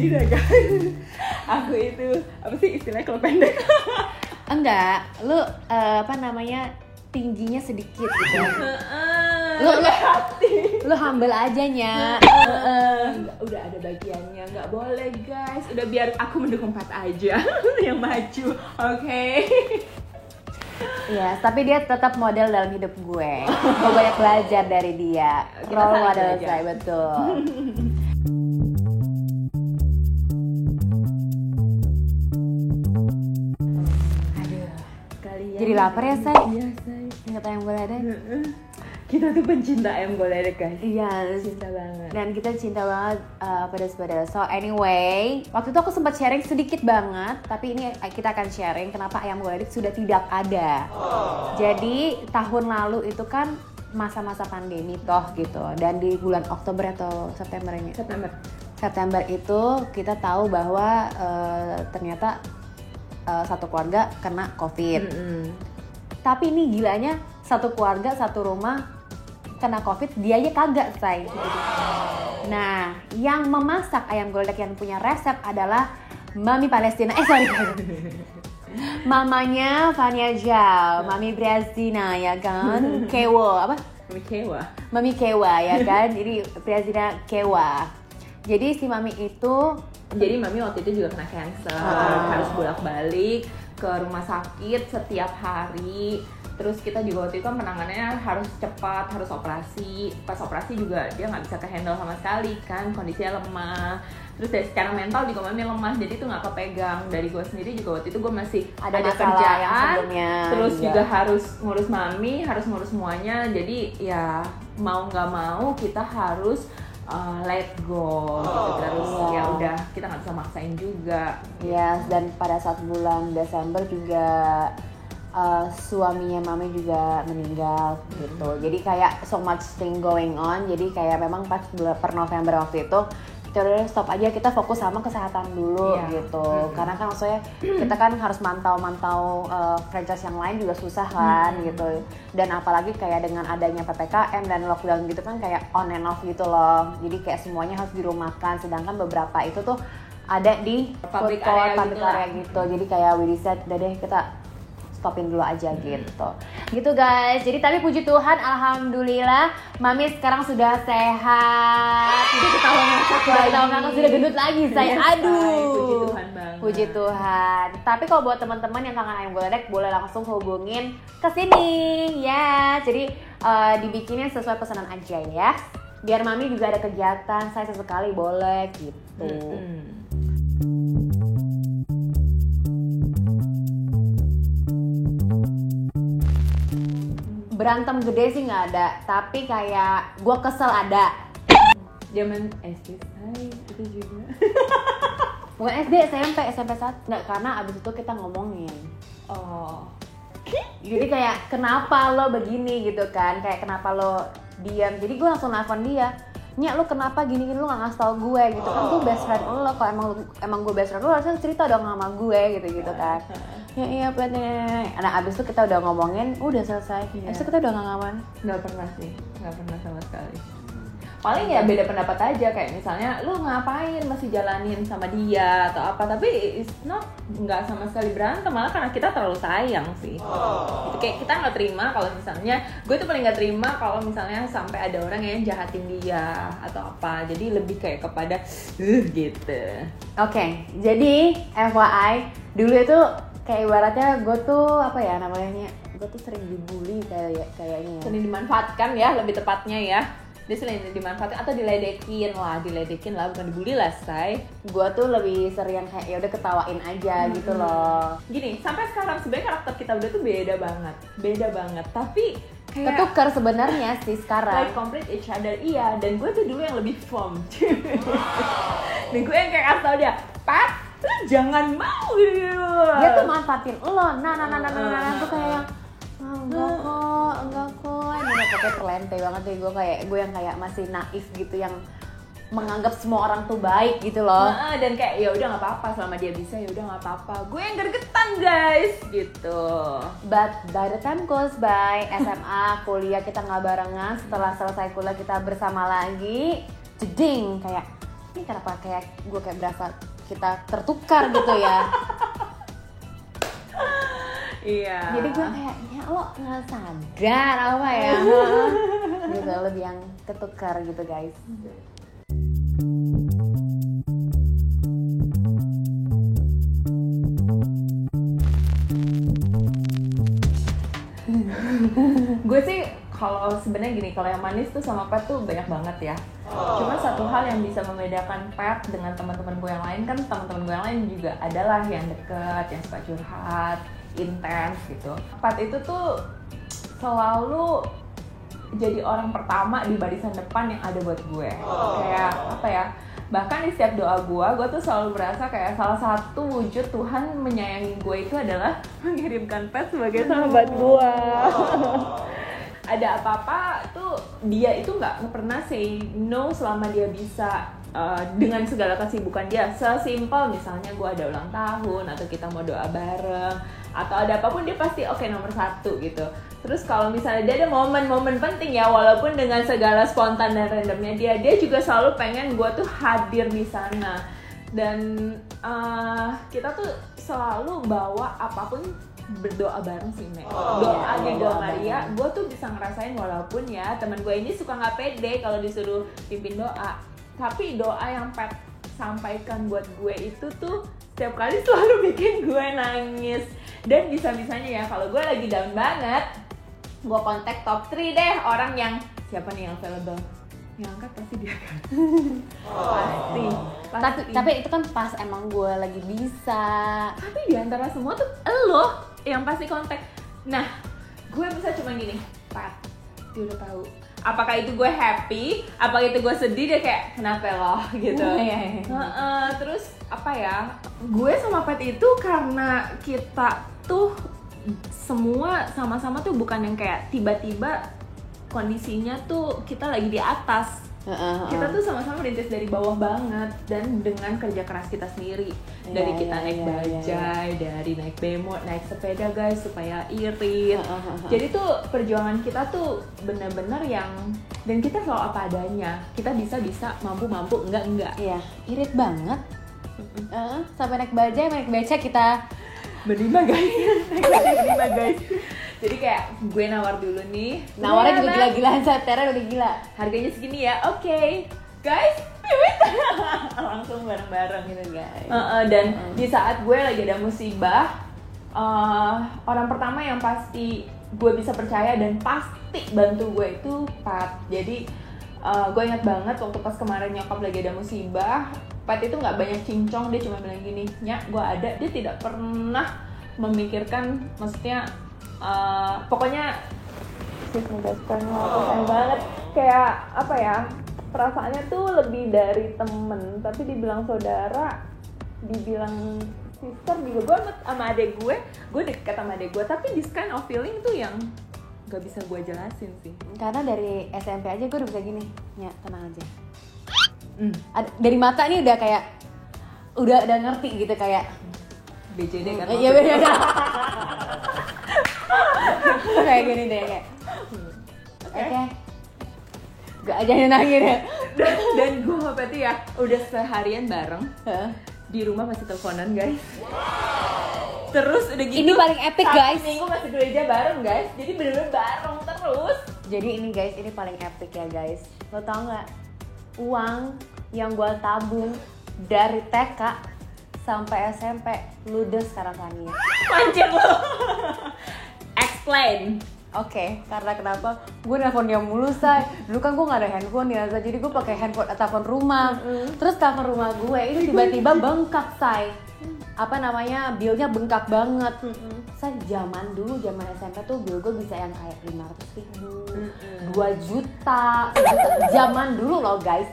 Jadi deh guys, aku itu apa sih istilahnya kalau pendek? Enggak, lu tingginya sedikit gitu. Lu hati. Lu humble aja nya. Udah ada bagiannya, nggak boleh guys. Udah biar aku mendukung Pat aja yang maju, oke? Iya, tapi dia tetap model dalam hidup gue. Gue banyak belajar dari dia. Kita Role saling model belajar. saya, betul. Aduh, Kalian jadi lapar ya, Say? Iya, Say. Ingat ayam goledek? Kita tuh pencinta ayam goledek guys. Iya, Cinta banget. dan kita cinta banget pedas-pedas. So anyway, waktu itu aku sempat sharing sedikit banget, tapi ini kita akan sharing kenapa ayam goledek sudah tidak ada. Jadi tahun lalu itu kan masa-masa pandemi toh gitu, dan di bulan Oktober atau September ini? September itu kita tahu bahwa ternyata satu keluarga kena COVID. Tapi ini gilanya satu keluarga satu rumah kena COVID, dia aja kagak, Say. Nah, yang memasak ayam goledek yang punya resep adalah Mami Palestina. Mamanya Fania Jal, Mami Briazina ya kan? Kewo apa? Mami Kewa ya kan? Jadi Briazina Kewa. Jadi si Mami itu Jadi Mami waktu itu juga kena cancer, harus bolak-balik ke rumah sakit setiap hari. Terus kita juga waktu itu kan penanganannya harus cepat, harus operasi. Pas operasi juga dia nggak bisa kehandle sama sekali kan, kondisinya lemah. Terus dari secara mental juga Mami lemah, jadi itu nggak kepegang. Dari gue sendiri juga waktu itu gue masih ada masalah kerjaan, yang sebelumnya. terus Iya. juga harus ngurus Mami, harus ngurus semuanya. Jadi ya mau nggak mau kita harus let go gitu. Kita harus ya udah, kita nggak bisa maksain juga. Yes, dan pada saat bulan Desember juga suaminya Mami juga meninggal gitu. Jadi kayak so much thing going on. Jadi kayak memang pas per November waktu itu kita udah stop aja, kita fokus sama kesehatan dulu gitu. Karena kan maksudnya kita kan harus mantau franchise yang lain juga susah kan gitu. Dan apalagi kayak dengan adanya PPKM dan lockdown gitu kan kayak on and off gitu loh. Jadi kayak semuanya harus dirumahkan, sedangkan beberapa itu tuh ada di Public food court, area public gitu lah. area gitu. Jadi kayak we decide udah deh kita stopin dulu aja gitu guys. Jadi tapi puji Tuhan, alhamdulillah Mami sekarang sudah sehat, sudah ketahuan ngakak, sudah gendut lagi saya. Yes, Aduh, puji Tuhan banget. puji Tuhan. Tapi kalau buat teman-teman yang kangen ayam goledek boleh langsung hubungin ke sini ya. Jadi dibikinin sesuai pesanan aja ya, biar Mami juga ada kegiatan, saya sesekali boleh gitu. Berantem gede sih nggak ada, tapi kayak gue kesel ada. Zaman SD saya itu juga. Bukan SD, SMP saat nggak, karena abis itu kita ngomongin. Oh. Jadi kayak kenapa lo begini gitu kan, kayak kenapa lo diam. Jadi gue langsung nelfon dia, Nya lo kenapa gini lo nggak ngasih tau gue gitu kan, gue best friend lo, kalau emang gue best friend lo harusnya cerita dong sama gue gitu kan. Ya iya bener. Nah abis itu kita udah ngomongin, udah selesai. Abis itu kita udah nggak ngaman. Nggak pernah sih, nggak pernah sama sekali. Paling ya beda pendapat aja, kayak misalnya lu ngapain masih jalanin sama dia atau apa, tapi it's not, nggak sama sekali berantem, malah karena kita terlalu sayang sih. Gitu, kayak kita nggak terima kalau misalnya, gue tuh paling nggak terima kalau misalnya sampai ada orang yang jahatin dia atau apa, jadi lebih kayak kepada gitu. Oke, jadi FYI dulu itu kayak ibaratnya gue tuh apa ya namanya, gue tuh sering dibully kayaknya ya. Sering dimanfaatkan ya, lebih tepatnya ya. Dia sering dimanfaatkan atau diledekin lah, bukan dibully lah, say. Gue tuh lebih sering kayak ya udah ketawain aja gitu loh. Gini, sampai sekarang sebenarnya karakter kita udah tuh beda banget. Tapi kayak Ketukar sebenarnya sih sekarang. like complete each other, iya. Dan gue tuh dulu yang lebih firm. Dan gue yang kayak kasih tau dia, Pat, lu jangan mau gitu. Dia tuh manfaatin lo, nah tuh kayak enggak kok, ini udah pokoknya terlente banget deh gue yang kayak masih naif gitu, yang menganggap semua orang tuh baik gitu loh. Dan kayak ya udah nggak apa-apa, selama dia bisa ya udah nggak apa-apa. Gue yang gergetan guys, gitu. But by the time goes by, SMA, kuliah kita nggak barengan, setelah selesai kuliah kita bersama lagi, jeding kayak ini kenapa kayak gue kayak berasa kita tertukar gitu ya. Iya. Jadi gue kayaknya lo nggak sadar apa ya, gitu lebih yang ketukar gitu guys. Gue sih kalau sebenarnya gini, kalau yang manis tuh sama Pat tuh banyak banget ya. Cuma satu hal yang bisa membedakan Pat dengan teman-teman gue yang lain, kan teman-teman gue yang lain juga adalah yang deket, yang suka curhat, intens gitu. Pat itu tuh selalu jadi orang pertama di barisan depan yang ada buat gue. Kayak apa ya? Bahkan di setiap doa gue tuh selalu berasa kayak salah satu wujud Tuhan menyayangi gue itu adalah mengirimkan Pat sebagai sahabat gue. Ada apa-apa tuh dia itu nggak pernah say no selama dia bisa, dengan segala kesibukan dia. Sesimpel misalnya gue ada ulang tahun atau kita mau doa bareng atau ada apapun, dia pasti oke, nomor satu gitu. Terus kalau misalnya dia ada momen-momen penting ya, walaupun dengan segala spontan dan randomnya dia juga selalu pengen gue tuh hadir di sana. Dan kita tuh selalu bawa apapun berdoa bareng sih, Mek. Doa di Doa Maria, gue tuh bisa ngerasain walaupun ya teman gue ini suka nggak pede kalau disuruh pimpin doa, tapi doa yang Pat sampaikan buat gue itu tuh setiap kali selalu bikin gue nangis. Dan bisa-bisanya ya kalau gue lagi down banget, gue kontak top 3 deh orang yang siapa nih yang available, yang angkat pasti dia kan. Pasti. Tapi itu kan pas emang gue lagi bisa. Tapi di antara semua tuh elo yang pasti kontak. Nah, gue bisa cuma gini, Pat, dia udah tahu. Apakah itu gue happy, apakah itu gue sedih, dia kayak kenapa loh gitu. Terus apa ya, gue sama Pat itu karena kita tuh semua sama-sama tuh bukan yang kayak tiba-tiba kondisinya tuh kita lagi di atas. Kita tuh sama-sama merintis dari bawah banget, dan dengan kerja keras kita sendiri. Dari kita naik bajai, dari naik bemo, naik sepeda guys supaya irit. Jadi tuh perjuangan kita tuh benar-benar yang, dan kita selalu apa adanya. Kita bisa, mampu, enggak. Iya, irit banget. Sampai naik bajai, naik beca kita berlima guys. Jadi kayak gue nawar dulu nih. Nawarnya juga gila-gilaan, Tera udah gila. Harganya segini ya, oke. Guys, langsung bareng-bareng gitu guys. Dan di saat gue lagi ada musibah, orang pertama yang pasti gue bisa percaya dan pasti bantu gue itu Pat. Jadi gue ingat banget waktu pas kemarin nyokap lagi ada musibah, Pat itu nggak banyak cincong, dia cuma bilang gini, Nyak, gue ada. Dia tidak pernah memikirkan, maksudnya pokoknya sis nih guys, sayang banget. Kayak apa ya, perasaannya tuh lebih dari temen, tapi dibilang saudara, dibilang sister juga. Gue sama adek gue deket sama adek gue, tapi this kind of feeling tuh yang gak bisa gue jelasin sih. Karena dari SMP aja gue udah bisa gini, Nyak, tenang aja. Dari mata nih udah kayak udah ngerti gitu, kayak BJD kan. Iya beda. Kayak gini deh, kayak oke. Gak aja nenangin ya. Dan gue sama Patty ya udah seharian bareng. Di rumah masih teleponan guys. Terus udah gitu, ini paling epic guys. Minggu masih gereja bareng guys. Jadi bener-bener bareng terus. Jadi ini guys, ini paling epic ya guys. Lo tau nggak, uang yang gue tabung dari TK sampai SMP ludes sekarang Fania. Pancet lo. Explain. Oke, karena kenapa? Gue nelfon dia mulu, say. Dulu kan gue gak ada handphone ya, jadi gue pakai handphone telepon rumah. Terus telepon rumah gue itu tiba-tiba bengkak, say. Apa namanya, billnya bengkak banget. Say, zaman dulu, zaman SMP tuh bill gue bisa yang kayak 500.000, 2 juta. Zaman dulu loh guys.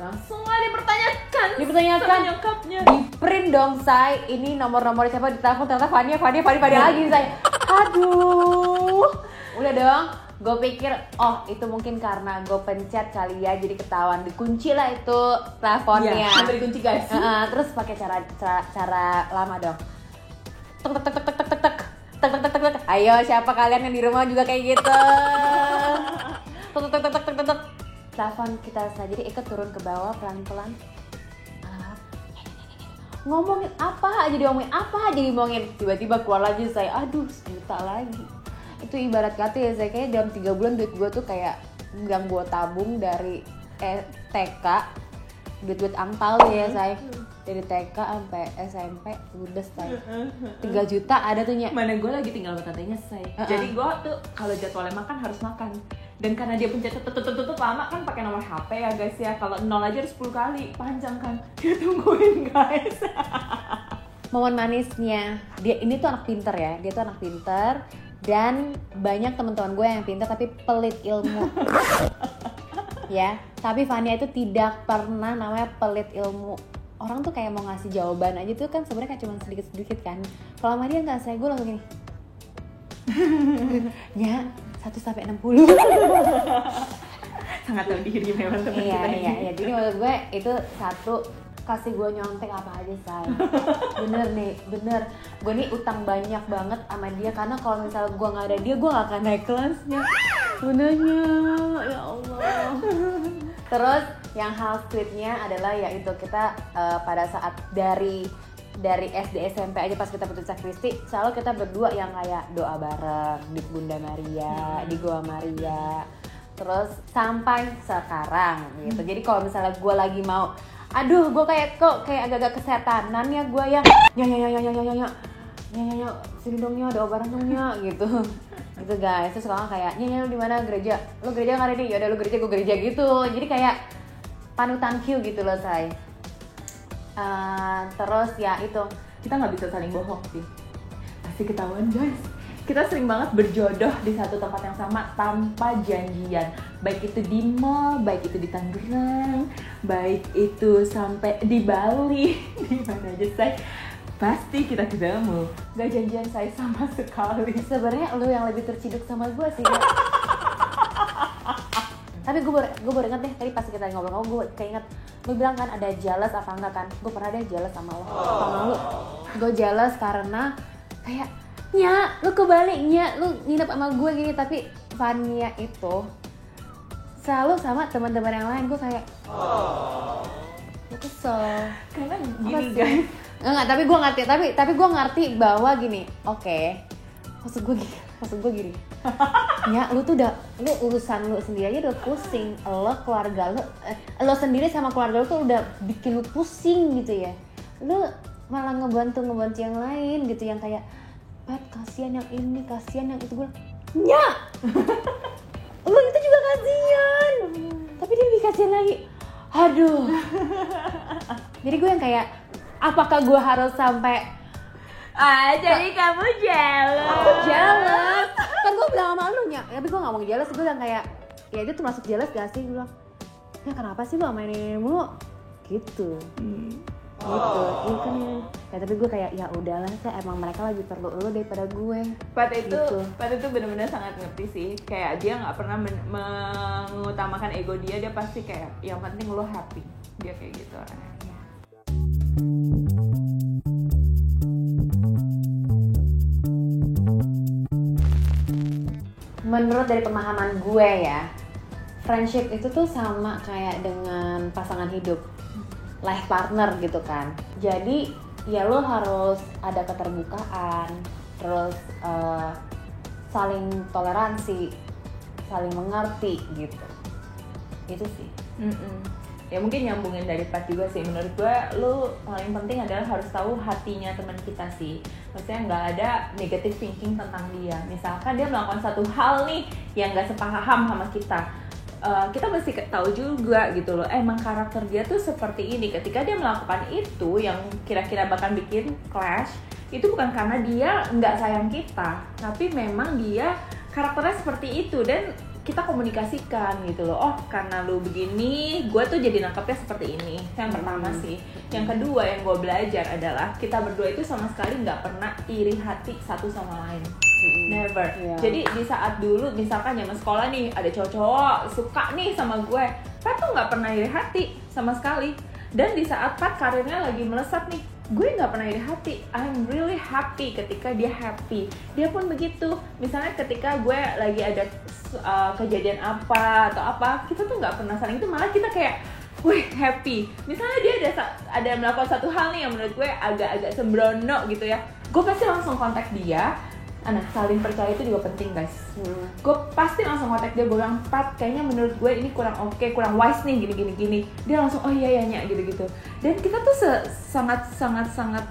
Langsung lah dipertanyakan sama nyokapnya. Di print dong, say. Ini nomor-nomor siapa di telepon, ternyata Fania lagi, say. Aduh, udah dong. Gue pikir, oh itu mungkin karena gue pencet kali ya, jadi ketahuan, dikunci lah itu teleponnya. Iya, sampai dikunci guys. Terus pakai cara lama dong. Tek. Ayo, siapa kalian yang di rumah juga kayak gitu? Tek. Telepon kita saja, jadi ikut turun ke bawah pelan-pelan. ngomongin apa aja, diomongin, tiba-tiba keluar lagi saya, aduh 1 juta lagi. Itu ibarat kata ya, saya kayak dalam 3 bulan duit gue tuh kayak yang gue tabung dari TK, duit angpau ya saya, dari TK sampai SMP ludes saya 3 juta ada tuh nya. Mana gue lagi tinggal sama tantenya saya. Jadi gue tuh kalau jadwalnya makan harus makan. Dan karena dia pencet tutup lama kan pakai nomor HP ya guys ya. Kalau 0 aja harus 10 kali, panjang kan. Dia tungguin guys. Momen manisnya, dia ini tuh anak pinter ya, dia tuh anak pinter dan banyak teman-teman gue yang pinter tapi pelit ilmu. Ya, tapi Fania itu tidak pernah namanya pelit ilmu. Orang tuh kayak mau ngasih jawaban aja tuh kan sebenarnya kayak cuma sedikit-sedikit kan. Kalau sama dia nggak, saya gue langsung gini. Ya, 1 sampai 60. Sangat tahu diri memang teman kita ini. Iya. Jadi menurut gue itu satu, kasih gue nyontek apa aja say. Bener. Gue nih utang banyak banget sama dia karena kalau misalnya gue nggak ada dia, gue nggak akan naik kelasnya. Sebenarnya, ya Allah. Terus yang hal sweetnya adalah yaitu kita pada saat dari SD SMP aja pas kita putus Kristi, selalu kita berdua yang kayak doa bareng di Bunda Maria, di Goa Maria. Terus sampai sekarang gitu. Jadi kalau misalnya gue lagi mau, aduh gue kayak agak-agak kesetanan ya gue ya, ya sini dong ya, doa bareng dong ya gitu. Gitu guys. Terus sekarang kayak lu di mana gereja? Lu gereja nggak ada nih? Yaudah lu gereja, gue gereja gitu. Jadi kayak panutan Q gitu loh say. Terus ya itu, kita nggak bisa saling bohong sih, pasti ketahuan guys. Kita sering banget berjodoh di satu tempat yang sama tanpa janjian, baik itu di mall, baik itu di Tangerang, baik itu sampai di Bali, di mana aja say, pasti kita ketemu. Gak janjian saya sama sekali. Sebenarnya lu yang lebih terciduk sama gue sih. Tapi gue baru inget deh tadi pas kita ngobrol-ngobrol, gue keinget lu bilang kan ada jealous apa enggak kan? Gue pernah deh jealous sama lo. Sama lu. Gue jealous karena kayak nya, lu kebaliknya, lu nginep sama gue gini, tapi Fania itu selalu sama teman-teman yang lain. Gue kayak gue kesel. Karena gini guys. Enggak, tapi gue ngerti, tapi gue ngerti bahwa gini, oke. Maksud gue gini. Ya, lu tuh lu urusan lu sendiri aja udah pusing. Lo keluarga lo sendiri sama keluarga lu tuh udah bikin lu pusing gitu ya. Lu malah ngebantu yang lain gitu, yang kayak Pat, kasihan yang ini, kasihan yang itu. Gue nya lu itu juga kasihan, tapi dia lebih kasihan lagi. Aduh. Jadi gue yang kayak, apakah gue harus sampai jadi kamu jealous? Aku jealous. Kan gue bilang sama lu nya, tapi gue gak mau jealous. Gue bilang kayak, ya itu termasuk jealous gak sih? Gue bilang, ya kenapa sih lu sama ini mulu? Gitu. Gitu. Iya kan ya. Ya tapi gue kayak, ya udahlah, emang mereka lebih perlu lu daripada gue. Pat itu gitu. benar-benar sangat ngerti sih. Kayak dia nggak pernah mengutamakan ego dia pasti kayak yang penting lo happy. Dia kayak gitu orangnya. Menurut dari pemahaman gue ya, friendship itu tuh sama kayak dengan pasangan hidup, life partner gitu kan. Jadi ya lo harus ada keterbukaan, terus saling toleransi, saling mengerti gitu. Itu sih. Ya mungkin nyambungin dari Pat juga sih, menurut gue lo paling penting adalah harus tahu hatinya teman kita sih. Maksudnya nggak ada negative thinking tentang dia. Misalkan dia melakukan satu hal nih yang nggak sepaham sama kita, kita mesti tahu juga gitu loh, emang karakter dia tuh seperti ini. Ketika dia melakukan itu yang kira-kira bakal bikin clash, itu bukan karena dia nggak sayang kita, tapi memang dia karakternya seperti itu dan kita komunikasikan gitu loh. Oh karena lu begini, gue tuh jadi nangkepnya seperti ini. Yang pertama sih. Yang kedua yang gue belajar adalah kita berdua itu sama sekali nggak pernah iri hati satu sama lain. Never. Yeah. Jadi di saat dulu misalkan zaman sekolah nih ada cowok-cowok suka nih sama gue, Pat tuh nggak pernah iri hati sama sekali. Dan di saat Pat karirnya lagi melesat nih, gue nggak pernah iri hati. I'm really happy ketika dia happy. Dia pun begitu. Misalnya ketika gue lagi ada kejadian apa atau apa, kita tuh nggak pernah saling itu, malah kita kayak wih happy. Misalnya dia ada melakukan satu hal nih yang menurut gue agak-agak sembrono gitu ya, gue pasti langsung kontak dia. Nah, saling percaya itu juga penting guys. Gue pasti langsung kontak dia, gue bilang, Pat, kayaknya menurut gue ini kurang oke, kurang wise nih, gini. Dia langsung, oh iya ya Nya, gitu-gitu. Dan kita tuh sangat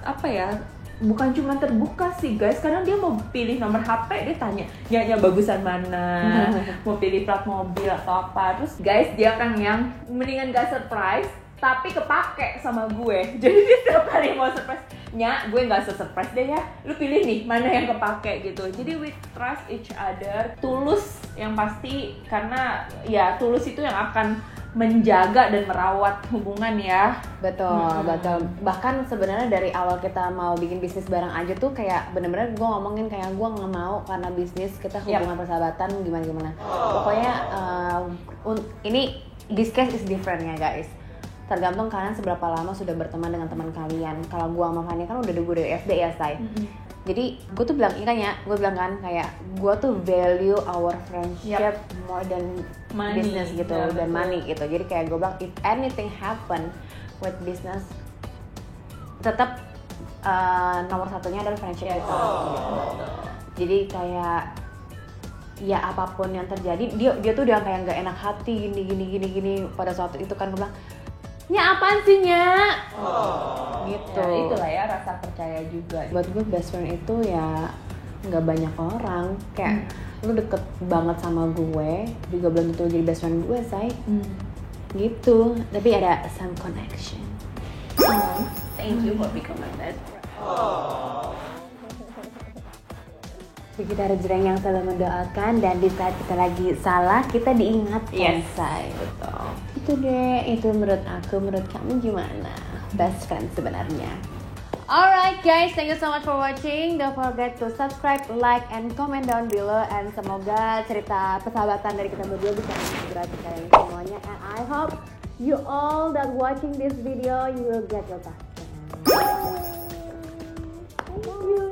apa ya, bukan cuma terbuka sih guys. Kadang dia mau pilih nomor HP, dia tanya, Nya bagusan mana, mau pilih plat mobil atau apa. Terus guys, dia kan yang mendingan gak surprise, tapi kepake sama gue. Jadi dia setiap kali mau surprise, Nya, gue gak se-surprise deh ya, lu pilih nih mana yang kepake gitu. Jadi we trust each other, tulus yang pasti, karena ya tulus itu yang akan menjaga dan merawat hubungan ya. Betul. Bahkan sebenarnya dari awal kita mau bikin bisnis bareng aja tuh kayak bener-bener gue ngomongin kayak gue nggak mau karena bisnis kita hubungan persahabatan gimana. Pokoknya ini this case is different ya guys. Tergantung kalian seberapa lama sudah berteman dengan teman kalian. Kalau gue sama Fanny kan udah gue dari SD ya say. Jadi gue tuh bilang, gue bilang kan kayak gue tuh value our friendship more than money, business gitu, dan money gitu. Jadi kayak gue bilang if anything happen with business, tetap nomor satunya adalah friendship kita. Gitu. Jadi kayak ya apapun yang terjadi, dia tuh udah kayak nggak enak hati gini pada saat itu kan gue bilang, Nya apaan sih Nya? Gitu. Ya, itulah ya rasa percaya juga. Buat gue best friend itu ya nggak banyak orang. Kayak lu deket banget sama gue, juga belum tentu jadi best friend gue say. Gitu. Tapi ada some connection. Thank you for becoming my best friend. Kita harus yang selalu mendoakan, dan di saat kita lagi salah kita diingatkan say. Betul. Itu deh, itu menurut aku. Menurut kamu gimana best friend sebenarnya? Alright guys, thank you so much for watching. Don't forget to subscribe, like, and comment down below. And semoga cerita persahabatan dari kita berdua bisa menginspirasi kalian semuanya. And I hope you all that watching this video, you will get your best friend. Thank you.